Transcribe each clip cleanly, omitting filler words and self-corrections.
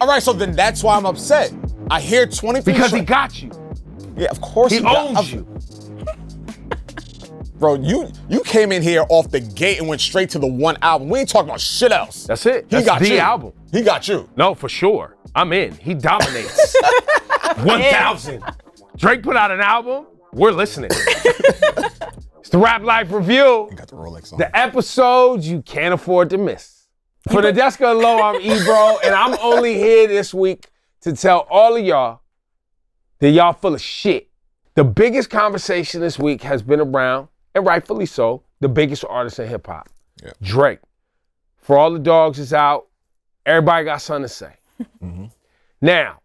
All right, so then that's why I'm upset. I hear 20 Because he got you. Yeah, of course He owns you. Bro, you came in here off the gate and went straight to the one album. We ain't talking about shit else. That's it. He That's got the you. album. He got you. No, for sure. I'm in. He dominates. 1,000. Drake put out an album. We're listening. It's the Rap Life Review. He got the Rolex on. The episodes you can't afford to miss. For Nadeska and Low, I'm Ebro, and I'm only here this week to tell all of y'all that y'all full of shit. The biggest conversation this week has been around, and rightfully so, the biggest artist in hip hop, Drake. For All the Dogs is out. Everybody got something to say. Now,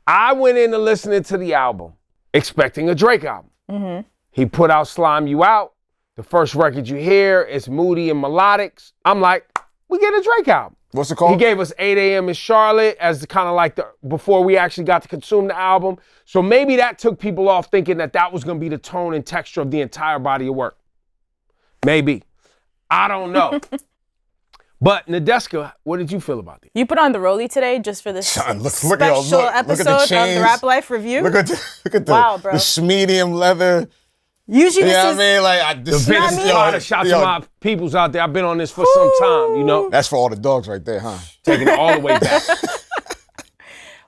I went into listening to the album expecting a Drake album. He put out Slime You Out. The first record you hear is moody and melodic. I'm like, we get a Drake album. What's it called? He gave us 8 a.m. in Charlotte as kind of like before we actually got to consume the album. So maybe that took people off thinking that was going to be the tone and texture of the entire body of work. Maybe. I don't know. But Nadeska, what did you feel about this? You put on the rollie today just for this Son, special episode of the Rap Life Review? Look at the Wow, bro. the medium leather. Usually You know this what I is... mean? Like, The biggest lot of shots to my peoples out there. I've been on this for some time, you know? That's for all the dogs right there, huh? Taking it all the way back.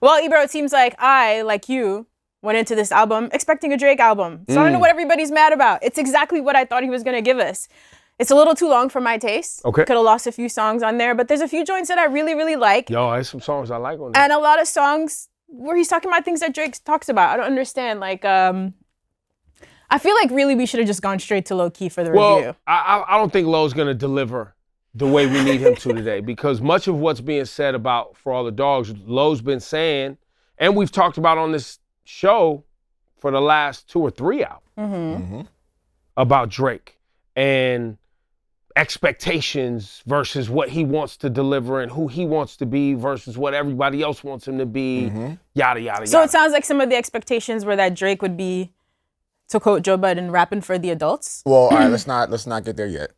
Well, Ebro, it seems like I, like you, went into this album expecting a Drake album. So I don't know what everybody's mad about. It's exactly what I thought he was going to give us. It's a little too long for my taste. Okay. Could have lost a few songs on there, but there's a few joints that I really, really like. Yo, there's some songs I like on there. And a lot of songs where he's talking about things that Drake talks about. I don't understand. Like, I feel like really we should have just gone straight to Lowkey for the review. I don't think Low's going to deliver the way we need him to today, because much of what's being said about For All the Dogs, Low's been saying, and we've talked about on this show for the last 2 or 3 albums about Drake and expectations versus what he wants to deliver and who he wants to be versus what everybody else wants him to be, yada, yada, So yada. it sounds like some of the expectations were that Drake would be, to quote Joe Budden, rapping for the adults. Well, all right, let's not get there yet.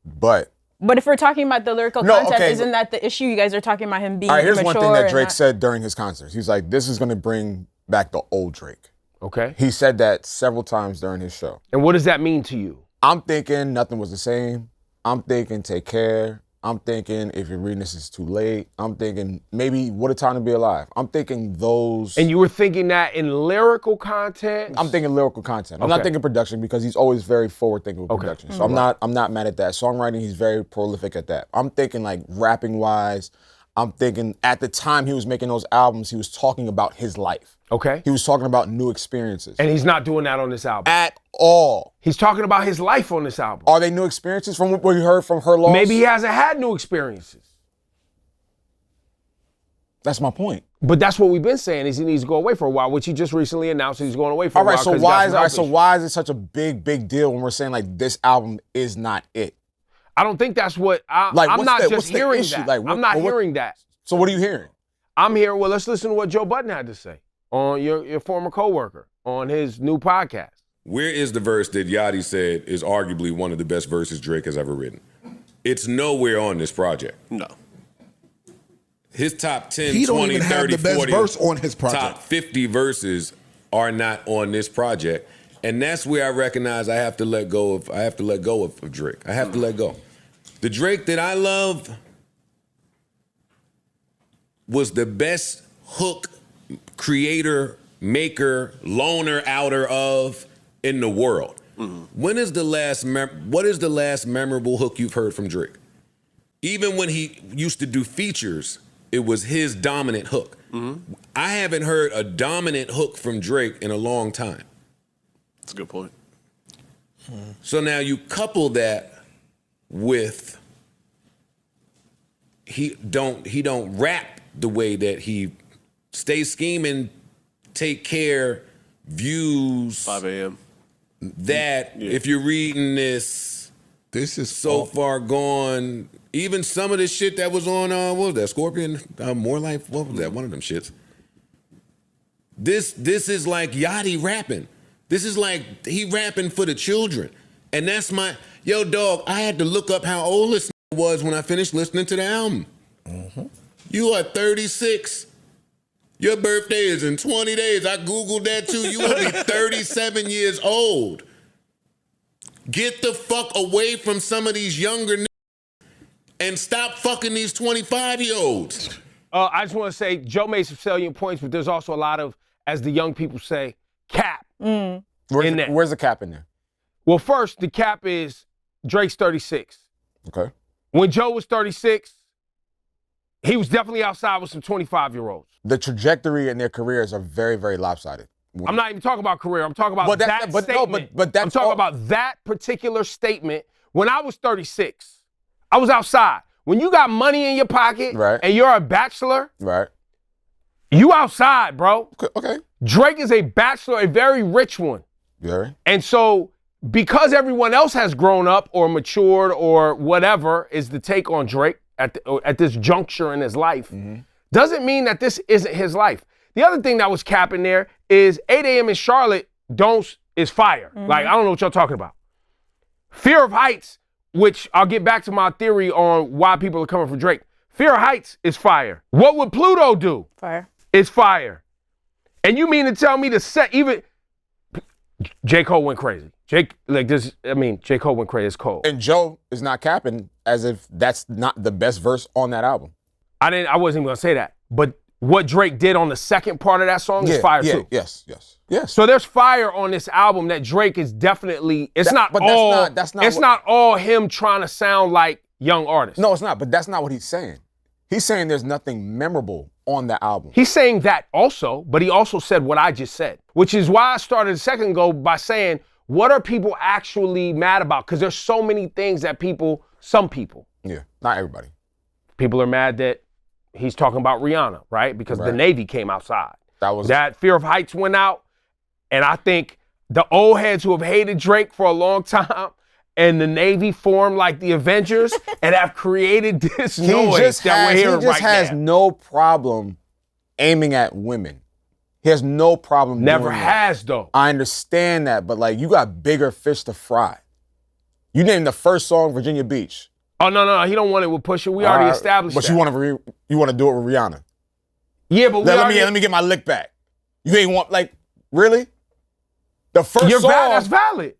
But if we're talking about the lyrical No, content, okay, isn't that the issue? You guys are talking about him being all right, here's one thing immature that Drake and said during his concerts. He's like, this is going to bring back the old Drake. Okay. He said that several times during his show. And what does that mean to you? I'm thinking nothing was the same. I'm thinking take care. I'm thinking if you're reading this, it's too late. I'm thinking maybe what a time to be alive. I'm thinking those. And you were thinking that in lyrical content? I'm thinking lyrical content. I'm not thinking production because he's always very forward thinking with production. So I'm not mad at that. Songwriting, he's very prolific at that. I'm thinking like rapping wise. I'm thinking at the time he was making those albums, he was talking about his life. Okay. He was talking about new experiences. And he's not doing that on this album. At all. He's talking about his life on this album. Are they new experiences from what you heard from Her Loss? Maybe he hasn't had new experiences. That's my point. But that's what we've been saying is he needs to go away for a while, which he just recently announced he's going away for a while. So why is it such a big deal when we're saying like this album is not it? I don't think that's what I'm not just hearing that. Like, I'm not hearing that. So what are you hearing? I'm hearing, well, let's listen to what Joe Budden had to say on your former coworker on his new podcast. Where is the verse that Yachty said is arguably one of the best verses Drake has ever written? It's nowhere on this project. No. His top 10, He don't 20, even have 30, the best 40, verse on his project. top 50 verses are not on this project. And that's where I recognize I have to let go of Drake. I have to let go. The Drake that I love was the best hook creator, maker, loner outer of in the world. When is the last what is the last memorable hook you've heard from Drake? Even when he used to do features, it was his dominant hook. I haven't heard a dominant hook from Drake in a long time. That's a good point. So now you couple that with he don't rap the way that he stays scheming, take care, views. 5 a.m. That if you're reading this is so far gone. Even some of the shit that was on what was that, Scorpion? More Life, what was that? One of them shits. This is like Yachty rapping. This is like he rapping for the children. And that's dog, I had to look up how old this was when I finished listening to the album. You are 36. Your birthday is in 20 days. I Googled that too. You will be 37 years old. Get the fuck away from some of these younger niggas and stop fucking these 25-year-olds. I just want to say, Joe made some salient points, but there's also a lot of, as the young people say, cap in there. Where's the cap in there? Well, first, the cap is Drake's 36. Okay. When Joe was 36, he was definitely outside with some 25-year-olds. The trajectory in their careers are very, very lopsided. I'm not even talking about career. I'm talking about that statement. But that's I'm talking about that particular statement. When I was 36, I was outside. When you got money in your pocket and you're a bachelor, you outside, bro. Okay. Drake is a bachelor, a very rich one. Yeah. And so because everyone else has grown up or matured or whatever is the take on Drake at this juncture in his life, doesn't mean that this isn't his life. The other thing that was capping there is 8 a.m. in Charlotte is fire. Like, I don't know what y'all talking about. Fear of Heights, which I'll get back to my theory on why people are coming for Drake. Fear of Heights is fire. What would Pluto do? Fire. It's fire. And you mean to tell me even J. Cole went crazy. J. Cole went crazy. It's cold. And Joe is not capping as if that's not the best verse on that album. I wasn't even gonna say that. But what Drake did on the second part of that song is fire too. Yes. So there's fire on this album that Drake is definitely. It's not all him trying to sound like young artists. No, it's not. But that's not what he's saying. He's saying there's nothing memorable on the album. He's saying that also, but he also said what I just said, which is why I started a second ago by saying, what are people actually mad about? Because there's so many things that some people. Yeah, not everybody. People are mad that he's talking about Rihanna, right? Because the Navy came outside. That Fear of Heights went out. And I think the old heads who have hated Drake for a long time and the Navy formed like the Avengers and have created this noise that we're hearing right now. He just has no problem aiming at women. He has no problem Never has, though. I understand that, but like, you got bigger fish to fry. You named the first song Virginia Beach. Oh, no, he don't want it with Pusha. We already established but that. But you want to do it with Rihanna. Yeah, but let me get my lick back. You ain't want, like, really? The first song. That's valid.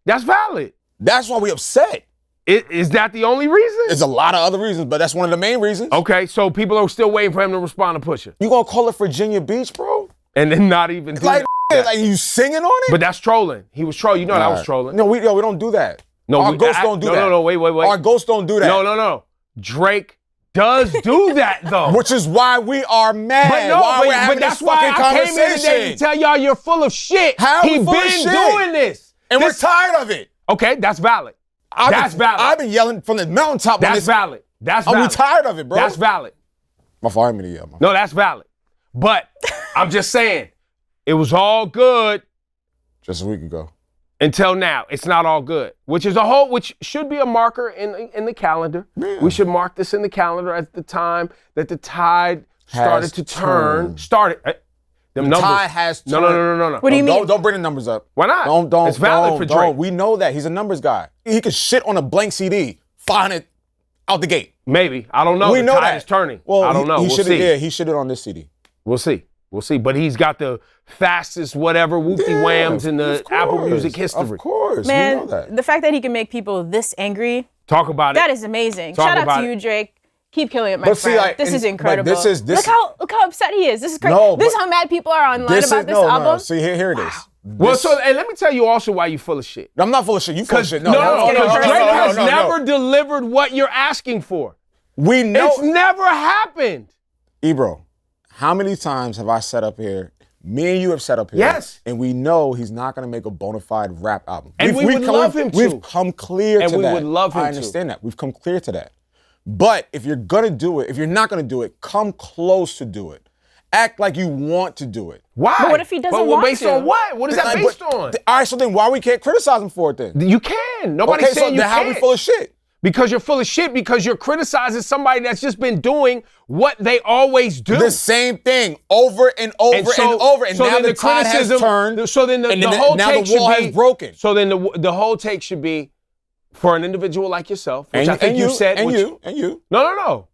That's valid. That's why we upset. Is that the only reason? There's a lot of other reasons, but that's one of the main reasons. Okay, so people are still waiting for him to respond to Pusha. You gonna call it Virginia Beach, bro? And then not even do like that. Like you singing on it? But that's trolling. He was trolling. You know that was trolling. No, we don't do that. No, our ghosts don't do that. No, wait. Our ghosts don't do that. No. Drake does do that though. Which is why we are mad. But that's why I came in today to tell y'all you're full of shit. How he full been of shit? Doing this. And we're tired of it. Okay, that's valid. That's valid. I've been yelling from the mountaintop. That's valid. That's valid. I'm tired of it, bro. That's valid. My fault, I didn't mean to yell. No, that's valid. But I'm just saying, it was all good. Just a week ago. Until now, it's not all good. Which should be a marker in the calendar. Yeah. We should mark this in the calendar at the time that the tide started to turn. The tide has turned. No. What do you mean? Don't bring the numbers up. Why not? Don't. It's valid for Drake. We know that. He's a numbers guy. He could shit on a blank CD, find it out the gate. Maybe. I don't know. We know the tide that. is turning. Well, I don't know. We'll see. Yeah, he shitted on this CD. We'll see. But he's got the fastest whatever whoopty whams in the Apple Music history. Of course. Man, we know that. the fact that he can make people this angry. Talk about it. That is amazing. Shout out to you, Drake. Keep killing it, my friend. This is incredible. Look how upset he is. This is crazy. This is how mad people are online about this album. No. See, here it is. Well, and let me tell you also why you full of shit. I'm not full of shit. You full of shit. No. Drake has never delivered what you're asking for. We know. It's never happened. Ebro, how many times have I sat up here? Me and you have sat up here. Yes. And we know he's not going to make a bona fide rap album. And we would love him to. We've come clear to that. And we would love him to. I understand that. We've come clear to that. But if you're going to do it, if you're not going to do it, come close to do it. Act like you want to do it. Why? But what if he doesn't want based to? on what? What is that based on? All right, so then why we can't criticize him for it then? You can. Nobody's saying you can't. How are we full of shit? Because you're full of shit because you're criticizing somebody that's just been doing what they always do. The same thing over and over and over. And now the tide has turned. So then the whole take the wall has broken. So then the whole take should be for an individual like yourself, which I think you said. And you. No.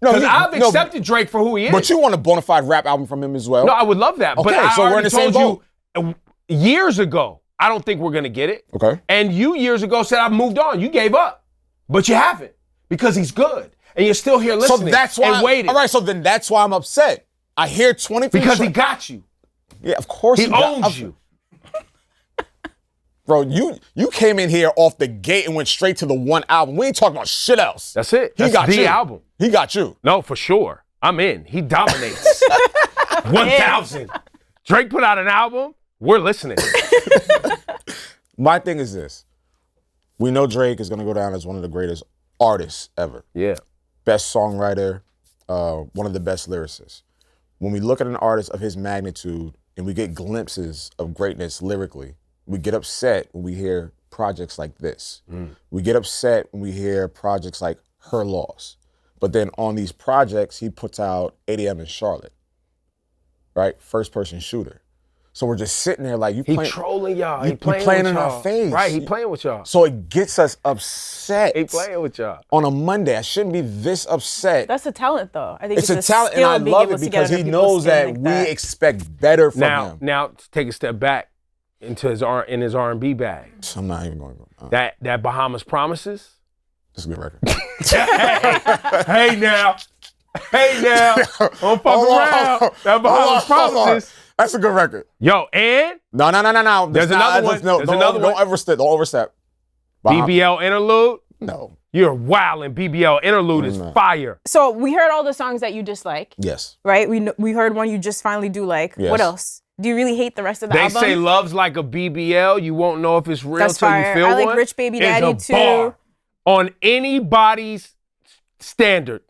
Because I've accepted Drake for who he is. But you want a bona fide rap album from him as well? No, I would love that. Okay, but I so we're in already the same told you years ago, I don't think we're going to get it. Okay. And you years ago said I've moved on. You gave up. But you haven't. Because he's good. And you're still here listening. So that's why and waiting. All right, so then that's why I'm upset. I hear 23 Because he got you. Yeah, of course he owns you. Bro, you came in here off the gate and went straight to the one album. We ain't talking about shit else. That's it. He got the you. album. He got you. No, for sure. I'm in. He dominates. 1,000. Drake put out an album. We're listening. My thing is this. We know Drake is going to go down as one of the greatest artists ever. Yeah. Best songwriter, one of the best lyricists. When we look at an artist of his magnitude and we get glimpses of greatness lyrically, we get upset when we hear projects like this. We get upset when we hear projects like Her Loss. But then on these projects, he puts out 8 AM in Charlotte, right? First person shooter. So we're just sitting there like, He trolling y'all. He playing playing with in y'all. our face. Right, he playing with y'all. So it gets us upset. He playing with y'all. On a Monday, I shouldn't be this upset. That's a talent, though. I think It's a talent, and I love it because he knows that we expect better from him. Now, to take a step back into his R&B bag. I'm not even going to go. That Bahamas Promises. That's a good record. Hey now. Don't fuck around. That Bahamas Promises. That's a good record. Yo, and? No. There's another one. There's another one. Don't overstep. BBL Interlude? No. You're wildin'. BBL Interlude is fire. So we heard all the songs that you dislike. Yes. Right? We heard one you just finally do like. Yes. What else? Do you really hate the rest of the album? They say love's like a BBL. You won't know if it's real That's till fire. you feel I like one. Rich Baby It's Daddy a too. bar on anybody's standard.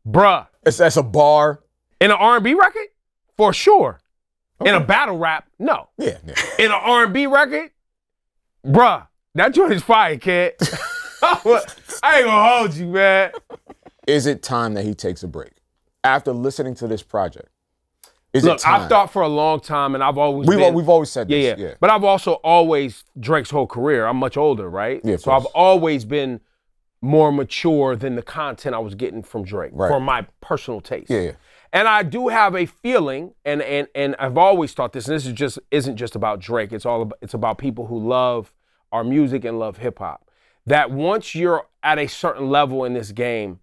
Bruh. That's a bar. In an R&B record? For sure. Okay. In a battle rap? No. Yeah. In an R&B record? Bruh. That joint is fire, kid. I ain't gonna hold you, man. Is it time that he takes a break? After listening to this project, Look, I've thought for a long time, and I've always we've always said this. Yeah. But I've also always, Drake's whole career, I'm much older, right? Yeah, so I've always been more mature than the content I was getting from Drake, for my personal taste. Yeah. And I do have a feeling, and I've always thought this, and this isn't just about Drake. It's about people who love our music and love hip hop. That once you're at a certain level in this game,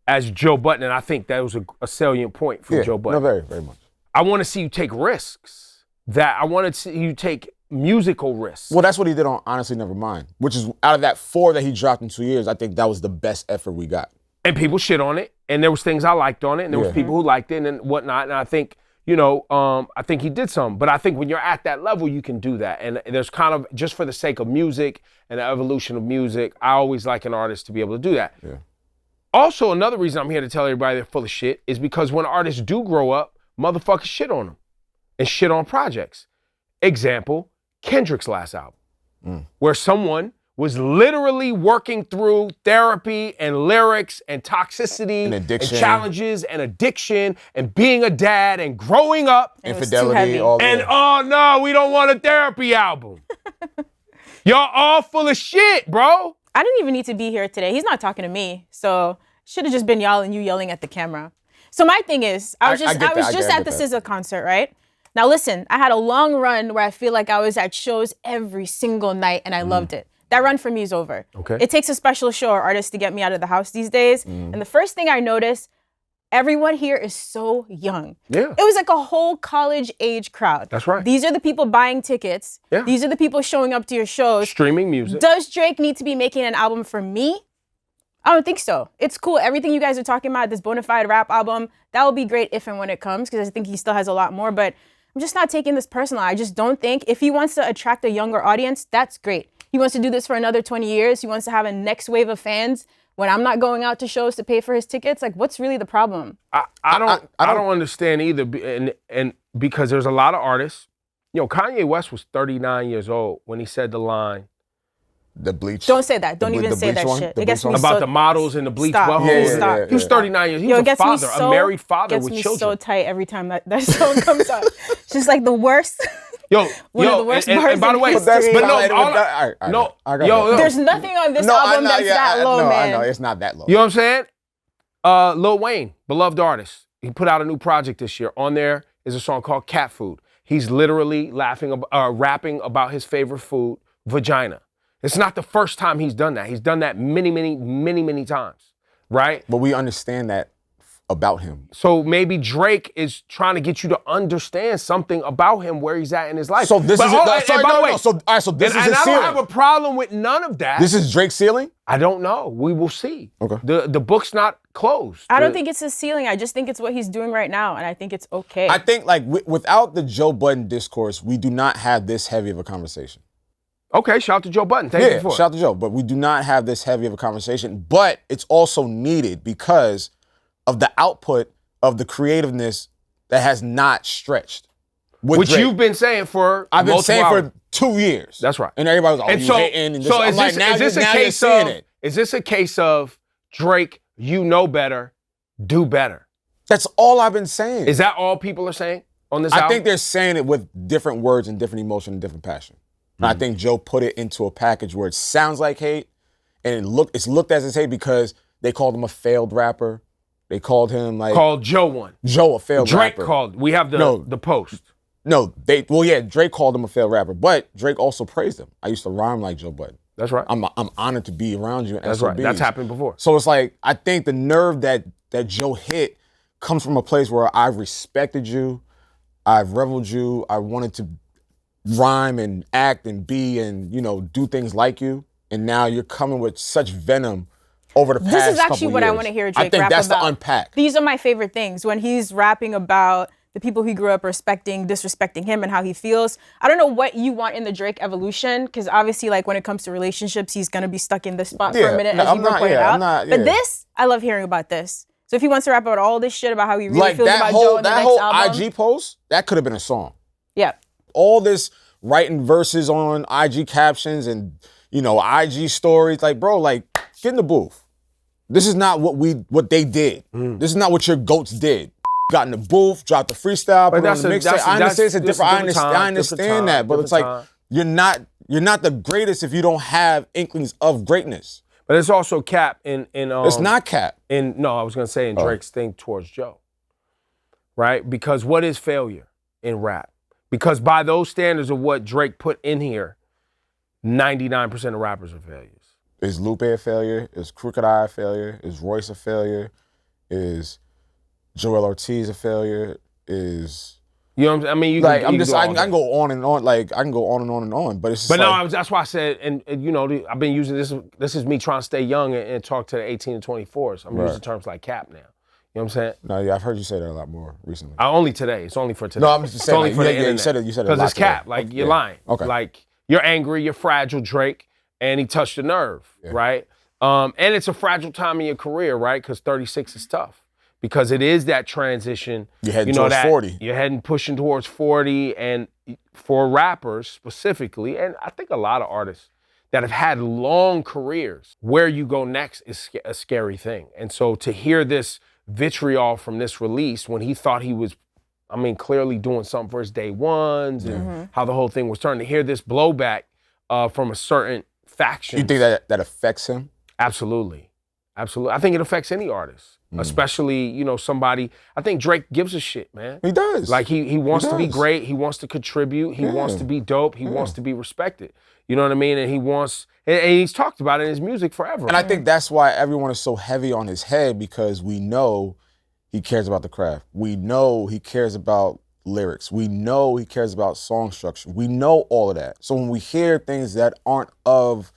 as Joe Budden, and I think that was a salient point from Joe Budden. No, very, very much. I want to see you take risks. I want to see you take musical risks. Well, that's what he did on Honestly Nevermind, which is out of that 4 that he dropped in 2 years, I think that was the best effort we got. And people shit on it, and there was things I liked on it, and there was people who liked it and whatnot, and I think, I think he did some. But I think when you're at that level, you can do that. And there's kind of, just for the sake of music and the evolution of music, I always like an artist to be able to do that. Yeah. Also, another reason I'm here to tell everybody they're full of shit is because when artists do grow up, motherfuckers shit on them and shit on projects. Example, Kendrick's last album, where someone was literally working through therapy and lyrics and toxicity and challenges and addiction and being a dad and growing up. Infidelity. Oh no, we don't want a therapy album. Y'all all full of shit, bro. I didn't even need to be here today. He's not talking to me. So should have just been y'all and you yelling at the camera. So my thing is, I was just at the SZA concert, right? Now listen, I had a long run where I feel like I was at shows every single night and I loved it. That run for me is over. Okay. It takes a special show or artist to get me out of the house these days. And the first thing I noticed, everyone here is so young. Yeah. It was like a whole college age crowd. That's right. These are the people buying tickets. Yeah. These are the people showing up to your shows. Streaming music. Does Drake need to be making an album for me? I don't think so. It's cool. Everything you guys are talking about, this bona fide rap album, that will be great if and when it comes, because I think he still has a lot more, but I'm just not taking this personal. I just don't think, if he wants to attract a younger audience, that's great. He wants to do this for another 20 years. He wants to have a next wave of fans when I'm not going out to shows to pay for his tickets. Like, what's really the problem? I don't understand either, and because there's a lot of artists. Kanye West was 39 years old when he said the line, The Bleach. Don't say that. Don't even say that shit. It gets me about the models and the bleach Stop. buttholes. Stop. He was 39 years. He was a father, a married father with children. Gets me so tight every time that song comes up. It's just like the worst. One of the worst bars and by the way, in history. there's nothing on this album that's that low, man. I know, it's not that low. You know what I'm saying? Lil Wayne, beloved artist. He put out a new project this year. On there is a song called Cat Food. He's literally rapping about his favorite food, vagina. It's not the first time he's done that. He's done that many times, right? But we understand that about him. So maybe Drake is trying to get you to understand something about him, where he's at in his life. So this is by the way, So this is his and I ceiling. don't have a problem with none of that. This is Drake's ceiling? I don't know. We will see. Okay. The book's not closed. I don't think it's his ceiling. I just think it's what he's doing right now, and I think it's okay. I think like without the Joe Budden discourse, we do not have this heavy of a conversation. Okay, shout out to Joe Budden. Thank you for it. Shout out to Joe. But we do not have this heavy of a conversation. But it's also needed because of the output of the creativeness that has not stretched. Which Drake. you've been saying for I've been saying hours. for 2 years. That's right. And everybody was like, And you so, hating. And so I'm is like, this, now is this you're a case seeing of it. is this a case of Drake, you know better, do better? That's all I've been saying. Is that all people are saying on this album? I think they're saying it with different words and different emotion and different passion. And I think Joe put it into a package where it sounds like hate, and it's looked as hate because they called him a failed rapper. They called him like called Joe one. Joe a failed Drake rapper. called. We have the post. No, Drake called him a failed rapper, but Drake also praised him. I used to rhyme like Joe Budden. That's right. I'm honored to be around you. That's right. That's happened before. So it's like I think the nerve that Joe hit comes from a place where I've respected you, I've reveled you, I wanted to rhyme and act and be and do things like you, and now you're coming with such venom over the past couple This is actually years. what I want to hear Drake I think rap that's about. the unpack. These are my favorite things when he's rapping about the people he grew up respecting, disrespecting him and how he feels. I don't know what you want in the Drake evolution, because obviously, like when it comes to relationships, he's gonna be stuck in this spot for a minute, as you were pointed out. But this, I love hearing about this. So if he wants to rap about all this shit about how he really feels about Joe in the next album, IG post, that could have been a song. yeah. All this writing verses on IG captions and IG stories, like bro, like get in the booth. This is not what they did. This is not what your goats did. Got in the booth, dropped the freestyle, put it on the mixtape. I understand it's a different. I understand that, but it's like you're not the greatest if you don't have inklings of greatness. But it's also cap in it's not cap. No, I was gonna say in Drake's thing towards Joe. Right? Because what is failure in rap? Because by those standards of what Drake put in here, 99% of rappers are failures. Is Lupe a failure? Is Crooked Eye a failure? Is Royce a failure? Is Joel Ortiz a failure? Is you know what I'm saying? I mean, you like can, I can go on and on. Like I can go on and on and on. But it's just that's why I said, and I've been using this. This is me trying to stay young and talk to the 18 to 24s. I'm using terms like cap now. You know what I'm saying? No, yeah, I've heard you say that a lot more recently. Only today. It's only for today. No, I'm just saying. It's only for the internet. You said it. You said it. Because it's cap. Like you're lying. Okay. Like you're angry. You're fragile, Drake, and he touched a nerve, right? And it's a fragile time in your career, right? Because 36 is tough. Because it is that transition. You're heading towards 40. You're pushing towards 40, and for rappers specifically, and I think a lot of artists that have had long careers, where you go next is a scary thing. And so to hear this vitriol from this release when he thought he was, clearly doing something for his day ones and how the whole thing was turning, to hear this blowback from a certain faction. You think that affects him? Absolutely. Absolutely. I think it affects any artist, especially, somebody. I think Drake gives a shit, man. He does. Like he wants to be great. He wants to contribute. He wants to be dope. He wants to be respected. You know what I mean? And and he's talked about it in his music forever. And I think that's why everyone is so heavy on his head, because we know he cares about the craft. We know he cares about lyrics. We know he cares about song structure. We know all of that. So when we hear things that aren't of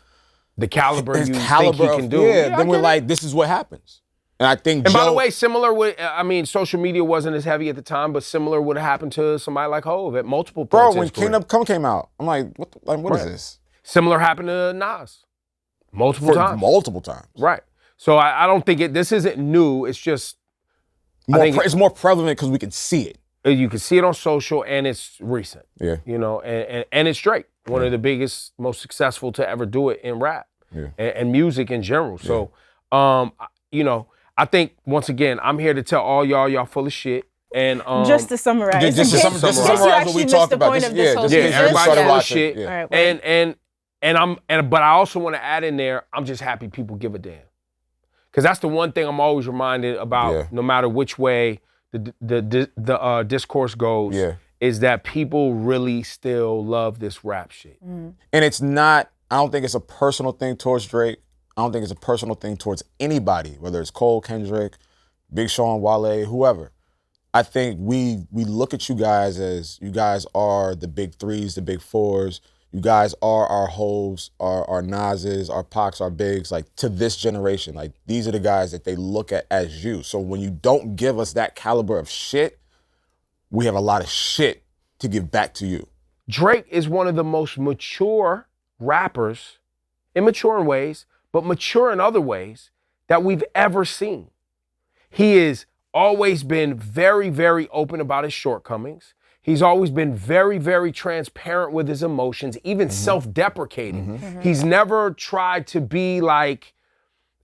the caliber his you caliber think he can do, then we're like, this is what happens. And I think by the way, similar with, social media wasn't as heavy at the time, but similar would have happened to somebody like Hov at multiple points. Bro, when Kingdom Come came out, I'm like, what is this? Similar happened to Nas. Multiple times. Right. So I don't think this isn't new. It's just it's more prevalent because we can see it. You can see it on social, and it's recent. Yeah. And it's Drake, one of the biggest, most successful to ever do it in rap and music in general. So, I think, once again, I'm here to tell all y'all full of shit. And just to summarize, just to summarize what we talked about. Everybody full of shit. Yeah. But I also want to add in there, I'm just happy people give a damn. Because that's the one thing I'm always reminded about, no matter which way the discourse goes, is that people really still love this rap shit. And it's not, I don't think it's a personal thing towards Drake. I don't think it's a personal thing towards anybody, whether it's Cole, Kendrick, Big Sean, Wale, whoever. I think we look at you guys as you guys are the big threes, the big fours. You guys are our Hoes, our Nas's, our Pacs, our Bigs, like to this generation. Like these are the guys that they look at as you. So when you don't give us that caliber of shit, we have a lot of shit to give back to you. Drake is one of the most mature rappers, immature in ways, but mature in other ways that we've ever seen. He has always been very, very open about his shortcomings. He's always been very, very transparent with his emotions, even self-deprecating. He's never tried to be like,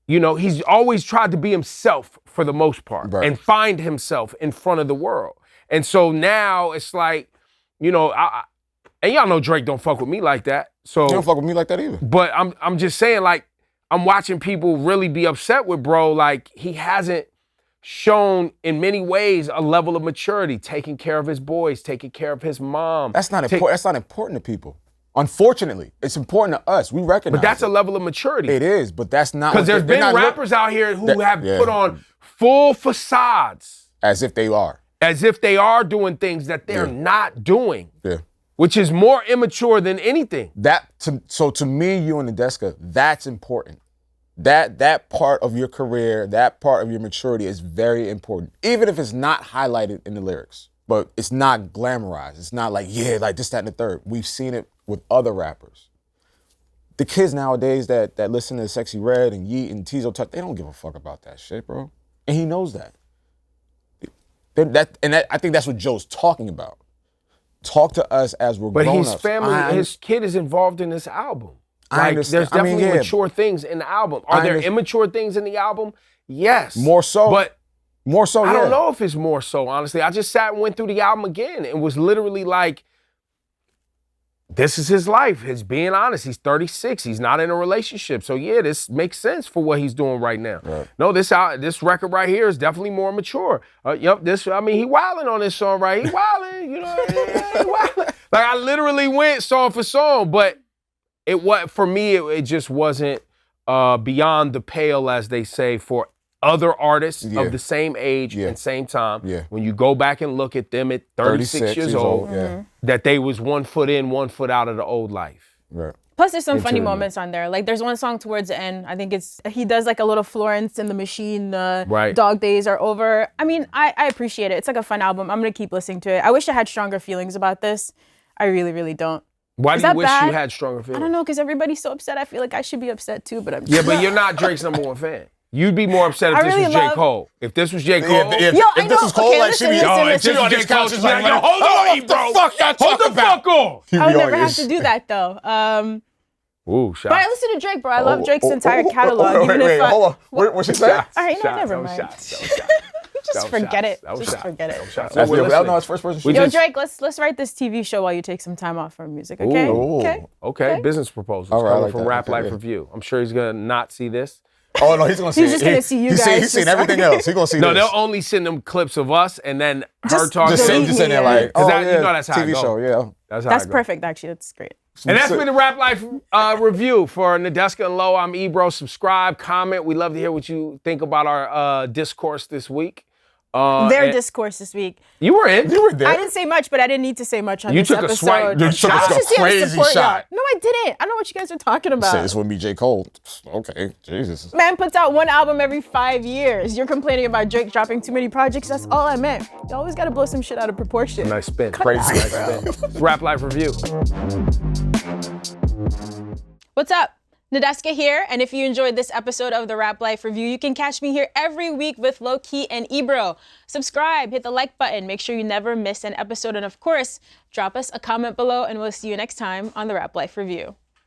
he's always tried to be himself for the most part and find himself in front of the world. And so now it's like, and y'all know Drake don't fuck with me like that. So you don't fuck with me like that either. But I'm just saying, like, I'm watching people really be upset with bro. Like, he hasn't shown in many ways a level of maturity, taking care of his boys, taking care of his mom. That's not important. That's not important to people. Unfortunately, it's important to us. We recognize. But that's a level of maturity. It is, but that's not. Because there's been rappers out here who have put on full facades. As if they are. As if they are doing things that they're not doing. Yeah. Which is more immature than anything. So to me, you and Nadeska, that's important. That part of your career, that part of your maturity is very important. Even if it's not highlighted in the lyrics. But it's not glamorized. It's not like, like this, that, and the third. We've seen it with other rappers. The kids nowadays that listen to Sexy Red and Yeet and Tizo Tuck, they don't give a fuck about that shit, bro. And he knows that. I think that's what Joe's talking about. Talk to us as we're grown-ups. But his family, his kid is involved in this album. Like, there's definitely mature things in the album. Are there immature things in the album? Yes. More so. But more so, I don't know if it's more so, honestly. I just sat and went through the album again and was literally like, this is his life. He's being honest. He's 36. He's not in a relationship. So yeah, this makes sense for what he's doing right now. Right. No, this record right here is definitely more mature. He wilding on this song right. He wilding, he wilding. Like I literally went song for song, but for me, it just wasn't beyond the pale, as they say, for other artists of the same age and same time. Yeah. When you go back and look at them at 36 years old, that they was 1 foot in, 1 foot out of the old life. Right. Plus, there's some funny moments on there. Like, there's one song towards the end. I think he does like a little Florence and the Machine, Dog Days Are Over. I mean, I appreciate it. It's like a fun album. I'm going to keep listening to it. I wish I had stronger feelings about this. I really, really don't. Why do you wish you had stronger feelings? I don't know, because everybody's so upset. I feel like I should be upset too, but I'm just Yeah, but you're not Drake's #1 fan. You'd be more upset if this was J. Cole. If this was J. Cole. If this was Cole, like she'd be if this was J. Cole, she'd be like, yo, hold on, Ebro. Hold the fuck on. I would never have to do that, though. Ooh, but I listen to Drake, bro. I love Drake's entire catalog. Wait, hold on. What she said? All right, never mind. Just forget it. Just forget it. That's it's first person. Yo, Drake, let's write this TV show while you take some time off from music, okay? Okay. Business proposals coming from Rap Life Review. I'm sure he's gonna not see this. Oh no, he's gonna see. He's just gonna see you guys. He's seen everything else. He's gonna see. No, they'll only send them clips of us and then her talking. Just in there like, that's how TV show, That's perfect, actually. That's great. And that's been the Rap Life review for Nadeska and Low. I'm Ebro. Subscribe, comment. We love to hear what you think about our discourse this week. Their discourse this week. You were there. I didn't say much, but I didn't need to say much on this episode. You took a crazy shot. No, I didn't. I know what you guys are talking about. Say this wouldn't be J. Cole. Okay, Jesus. Man puts out one album every 5 years. You're complaining about Drake dropping too many projects. That's all I meant. You always got to blow some shit out of proportion. Nice spin. Crazy. Nice spin. It's Rap Life Review. What's up? Nadeska here, and if you enjoyed this episode of the Rap Life Review, you can catch me here every week with Lowkey and Ebro. Subscribe, hit the like button, make sure you never miss an episode, and of course, drop us a comment below, and we'll see you next time on the Rap Life Review.